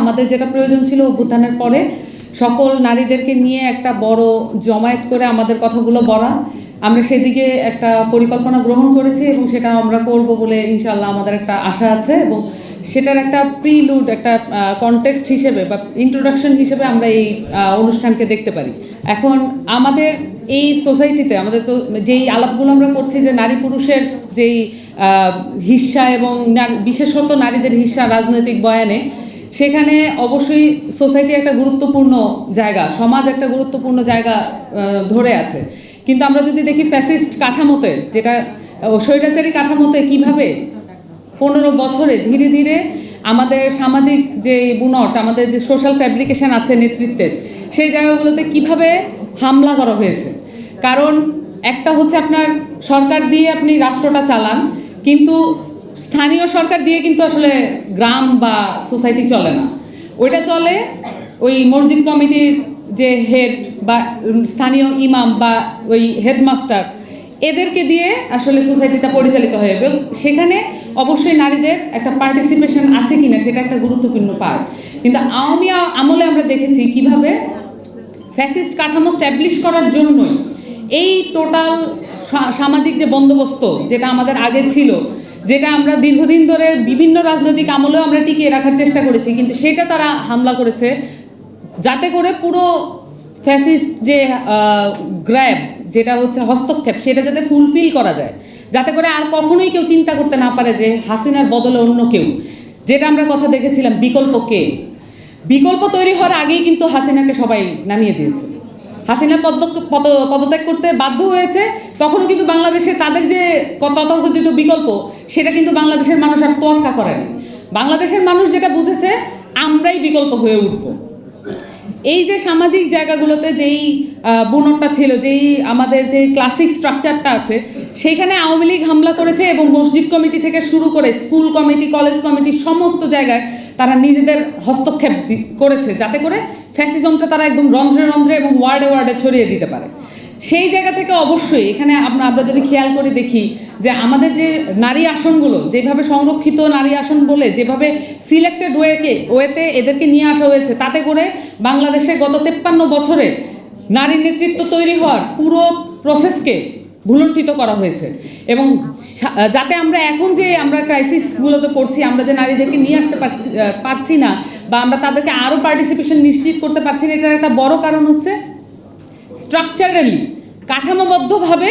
আমাদের যেটা প্রয়োজন ছিল অভ্যুত্থানের পরে সকল নারীদেরকে নিয়ে একটা বড় জমায়েত করে আমাদের কথাগুলো বলা। আমরা সেদিকে একটা পরিকল্পনা গ্রহণ করেছি এবং সেটা আমরা করব বলে ইনশাআল্লাহ আমাদের একটা আশা আছে এবং সেটার একটা প্রিলুড, একটা কনটেক্সট হিসেবে বা ইন্ট্রোডাকশন হিসেবে আমরা এই অনুষ্ঠানকে দেখতে পারি। এখন আমাদের এই সোসাইটিতে আমাদের তো যেই আলাপগুলো আমরা করছি যে নারী পুরুষের যেই হিস্সা এবং বিশেষত নারীদের হিস্সা রাজনৈতিক বয়ানে, সেখানে অবশ্যই সোসাইটি একটা গুরুত্বপূর্ণ জায়গা, সমাজ একটা গুরুত্বপূর্ণ জায়গা ধরে আছে। কিন্তু আমরা যদি দেখি ফ্যাসিস্ট কাঠামোতে, যেটা স্বৈরাচারী কাঠামোতে কীভাবে 15 বছরে ধীরে ধীরে আমাদের সামাজিক যে বুনট, আমাদের যে সোশ্যাল ফ্যাব্রিকেশন আছে নেতৃত্বের, সেই জায়গাগুলোতে কিভাবে হামলা করা হয়েছে। কারণ একটা হচ্ছে আপনার সরকার দিয়ে আপনি রাষ্ট্রটা চালান, কিন্তু স্থানীয় সরকার দিয়ে কিন্তু আসলে গ্রাম বা সোসাইটি চলে না। ওইটা চলে ওই মসজিদ কমিটির যে হেড বা স্থানীয় ইমাম বা ওই হেডমাস্টার, এদেরকে দিয়ে আসলে সোসাইটিটা পরিচালিত হয় এবং সেখানে অবশ্যই নারীদের একটা পার্টিসিপেশন আছে কিনা সেটা একটা গুরুত্বপূর্ণ পার্ট। কিন্তু আওয়ামী আমলে আমরা দেখেছি কিভাবে ফ্যাসিস্ট কাঠামো স্ট্যাবলিশ করার জন্যই এই টোটাল সামাজিক যে বন্দোবস্ত যেটা আমাদের আগে ছিল, যেটা আমরা দীর্ঘদিন ধরে বিভিন্ন রাজনৈতিক আমলেও আমরা টিকিয়ে রাখার চেষ্টা করেছি, কিন্তু সেটা তারা হামলা করেছে যাতে করে পুরো ফ্যাসিস্ট যে গ্র্যাব, যেটা হচ্ছে হস্তক্ষেপ, সেটা যাতে ফুলফিল করা যায়, যাতে করে আর কখনোই কেউ চিন্তা করতে না পারে যে হাসিনার বদলে অন্য কেউ। যেটা আমরা কথা দেখেছিলাম বিকল্প কে, বিকল্প তৈরি হওয়ার আগেই কিন্তু হাসিনাকে সবাই নামিয়ে দিয়েছে। হাসিনা পদত্যাগ করতে বাধ্য হয়েছে, তখনও কিন্তু বাংলাদেশে তাদের যে তথাকথিত বিকল্প, সেটা কিন্তু বাংলাদেশের মানুষ আর তোয়াক্কা করেনি। বাংলাদেশের মানুষ যেটা বুঝেছে, আমরাই বিকল্প হয়ে উঠব। এই যে সামাজিক জায়গাগুলোতে যেই বুনটটা ছিল, যেই আমাদের যে ক্লাসিক স্ট্রাকচারটা আছে, সেইখানে আওয়ামী লীগ হামলা করেছে এবং মসজিদ কমিটি থেকে শুরু করে স্কুল কমিটি, কলেজ কমিটি, সমস্ত জায়গায় তারা নিজেদের হস্তক্ষেপ করেছে যাতে করে ফ্যাসিজমটা তারা একদম রন্ধ্রে রন্ধ্রে এবং ওয়ার্ডে ওয়ার্ডে ছড়িয়ে দিতে পারে। সেই জায়গা থেকে অবশ্যই এখানে আমরা যদি খেয়াল করে দেখি যে আমাদের যে নারী আসনগুলো, যেভাবে সংরক্ষিত নারী আসন বলে যেভাবে সিলেক্টেড ওয়েতে এদেরকে নিয়ে আসা হয়েছে, তাতে করে বাংলাদেশে গত 53 বছরে নারী নেতৃত্ব তৈরি হওয়ার পুরো প্রসেসকে ভুলণ্ঠিত করা হয়েছে। এবং যাতে আমরা এখন যে আমরা ক্রাইসিসগুলোতে পড়ছি, আমরা যে নারীদেরকে নিয়ে আসতে পারছি না বা আমরা তাদেরকে আরও পার্টিসিপেশন নিশ্চিত করতে পারছি না, এটার একটা বড় কারণ হচ্ছে স্ট্রাকচারালি, কাঠামোবদ্ধভাবে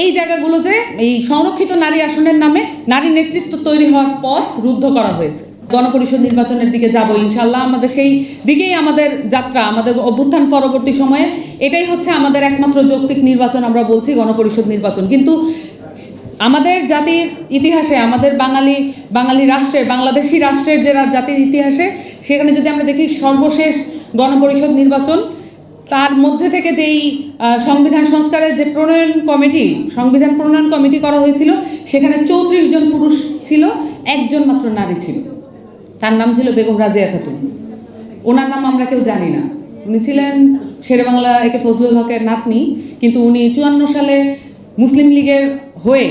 এই জায়গাগুলো যে এই সংরক্ষিত নারী আসনের নামে নারী নেতৃত্ব তৈরি হওয়ার পথ রুদ্ধ করা হয়েছে। গণপরিষদ নির্বাচনের দিকে যাব ইনশাল্লাহ, আমাদের সেই দিকেই আমাদের যাত্রা। আমাদের অভ্যুত্থান পরবর্তী সময়ে এটাই হচ্ছে আমাদের একমাত্র যৌক্তিক নির্বাচন, আমরা বলছি গণপরিষদ নির্বাচন। কিন্তু আমাদের জাতির ইতিহাসে, আমাদের বাঙালি রাষ্ট্রের, বাংলাদেশি রাষ্ট্রের যে জাতির ইতিহাসে, সেখানে যদি আমরা দেখি সর্বশেষ গণপরিষদ নির্বাচন, তার মধ্যে থেকে যেই সংবিধান সংস্কারের যে সংবিধান প্রণয়ন কমিটি করা হয়েছিল, সেখানে 34 জন পুরুষ ছিল, একজন মাত্র নারী ছিল। তার নাম ছিল বেগম রাজিয়া খাতুন। ওনার নাম আমরা কেউ জানি না। উনি ছিলেন শেরেবাংলা একে ফজলুল হকের নাতনি, কিন্তু উনি 54 সালে মুসলিম লীগের হয়ে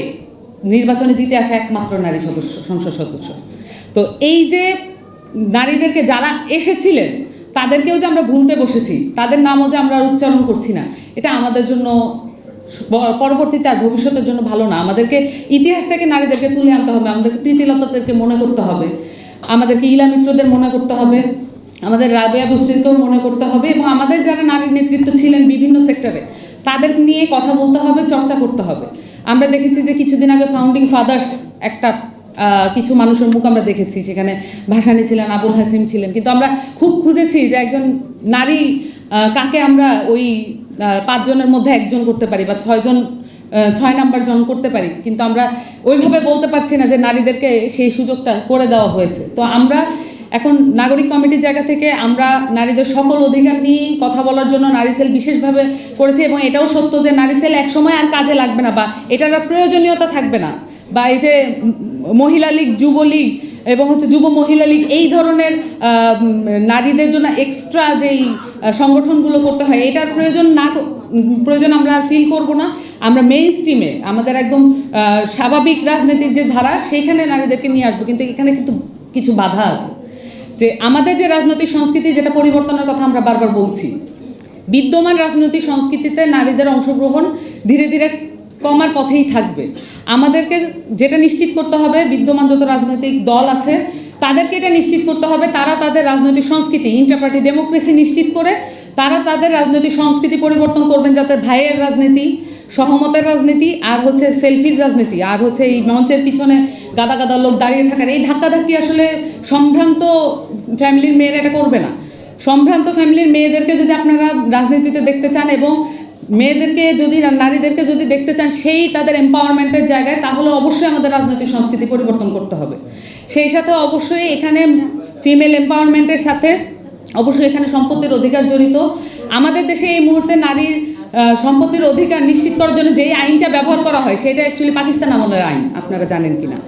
নির্বাচনে জিতে আসা একমাত্র নারী সংসদ সদস্য। তো এই যে নারীদেরকে যারা এসেছিলেন, তাদেরকেও যে আমরা ভুলতে বসেছি, তাদের নামও যে আমরা উচ্চারণ করছি না, এটা আমাদের জন্য পরবর্তীতে আর ভবিষ্যতের জন্য ভালো না। আমাদেরকে ইতিহাস থেকে নারীদেরকে তুলে আনতে হবে, আমাদেরকে প্রীতিলতাদেরকে মনে করতে হবে, আমাদেরকে ইলা মিত্রদের মনে করতে হবে, আমাদের রাবেয়া বুসরিনকেও মনে করতে হবে এবং আমাদের যারা নারী নেতৃত্ব ছিলেন বিভিন্ন সেক্টরে, তাদের নিয়ে কথা বলতে হবে, চর্চা করতে হবে। আমরা দেখেছি যে কিছুদিন আগে ফাউন্ডিং ফাদার্স একটা কিছু মানুষের মুখ আমরা দেখেছি, সেখানে ভাসানী ছিলেন, আবুল হাসিম ছিলেন, কিন্তু আমরা খুব খুঁজেছি যে একজন নারী কাকে আমরা ওই 5 জনের মধ্যে একজন করতে পারি বা 6 নাম্বার জন করতে পারি, কিন্তু আমরা ওইভাবে বলতে পারছি না যে নারীদেরকে সেই সুযোগটা করে দেওয়া হয়েছে। তো আমরা এখন নাগরিক কমিটির জায়গা থেকে আমরা নারীদের সকল অধিকার নিয়ে কথা বলার জন্য নারী সেল বিশেষভাবে করেছি এবং এটাও সত্য যে নারী সেল একসময় আর কাজে লাগবে না বা এটার আর প্রয়োজনীয়তা থাকবে না, বা এই যে মহিলা লীগ, যুবলীগ এবং হচ্ছে যুব মহিলা লীগ, এই ধরনের নারীদের জন্য এক্সট্রা যেই সংগঠনগুলো করতে হয়, এটার প্রয়োজন আমরা আর ফিল করব না। আমরা মেইন স্ট্রিমে আমাদের একদম স্বাভাবিক রাজনীতির যে ধারা, সেইখানে নারীদেরকে নিয়ে আসবো, কিন্তু এখানে কিন্তু কিছু বাধা আছে। যে আমাদের যে রাজনৈতিক সংস্কৃতি, যেটা পরিবর্তনের কথা আমরা বারবার বলছি, বিদ্যমান রাজনৈতিক সংস্কৃতিতে নারীদের অংশগ্রহণ ধীরে ধীরে কমার পথেই থাকবে। আমাদেরকে যেটা নিশ্চিত করতে হবে, বিদ্যমান যত রাজনৈতিক দল আছে তাদেরকে এটা নিশ্চিত করতে হবে তারা তাদের রাজনৈতিক সংস্কৃতি, ইন্টারপার্টি ডেমোক্রেসি নিশ্চিত করে তারা তাদের রাজনৈতিক সংস্কৃতি পরিবর্তন করবেন, যাতে ভাইয়ের রাজনীতি, সহমতের রাজনীতি, আর হচ্ছে সেলফির রাজনীতি, আর হচ্ছে এই মঞ্চের পিছনে গাদা গাদা লোক দাঁড়িয়ে থাকার এই ধাক্কাধাক্কি আসলে সম্ভ্রান্ত ফ্যামিলির মেয়েরা এটা করবে না। সম্ভ্রান্ত ফ্যামিলির মেয়েদেরকে যদি আপনারা রাজনীতিতে দেখতে চান এবং মেয়েদেরকে যদি, নারীদেরকে যদি দেখতে চান সেই তাদের এম্পাওয়ারমেন্টের জায়গায়, তাহলে অবশ্যই আমাদের রাজনৈতিক সংস্কৃতি পরিবর্তন করতে হবে। সেই সাথে অবশ্যই এখানে ফিমেল এম্পাওয়ারমেন্টের সাথে অবশ্যই এখানে সম্পত্তির অধিকার জড়িত। আমাদের দেশে এই মুহূর্তে নারীর সম্পত্তির অধিকার নিশ্চিত করার জন্য যেই আইনটা ব্যবহার করা হয় সেটা অ্যাকচুয়ালি পাকিস্তান আমলের আইন, আপনারা জানেন কিনা।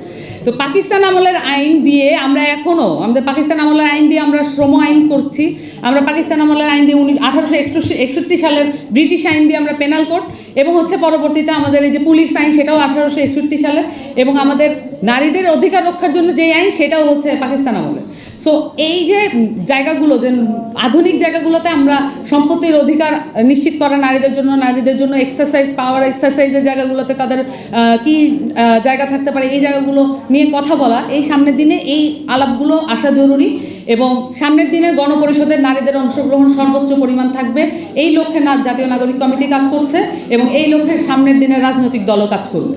তো পাকিস্তান আমলের আইন দিয়ে আমরা এখনও, আমাদের পাকিস্তান আমলের আইন দিয়ে আমরা শ্রম আইন করছি, আমরা পাকিস্তান আমলের আইন দিয়ে 1861 সালের ব্রিটিশ আইন দিয়ে আমরা পেনাল কোড, এবং হচ্ছে পরবর্তীতে আমাদের এই যে পুলিশ আইন সেটাও 1861 সালের, এবং আমাদের নারীদের অধিকার রক্ষার জন্য যে আইন সেটাও হচ্ছে পাকিস্তান আমলের। সো এই যে জায়গাগুলো, যে আধুনিক জায়গাগুলোতে আমরা সম্পত্তির অধিকার নিশ্চিত করা নারীদের জন্য এক্সারসাইজ, পাওয়ার এক্সারসাইজের জায়গাগুলোতে তাদের কি জায়গা থাকতে পারে, এই জায়গাগুলো নিয়ে কথা বলা, এই সামনের দিনে এই আলাপগুলো আসা জরুরি। এবং সামনের দিনে গণপরিষদের নারীদের অংশগ্রহণ সর্বোচ্চ পরিমাণ থাকবে, এই লক্ষ্যে জাতীয় নাগরিক কমিটি কাজ করছে এবং এই লক্ষ্যে সামনের দিনে রাজনৈতিক দলও কাজ করবে।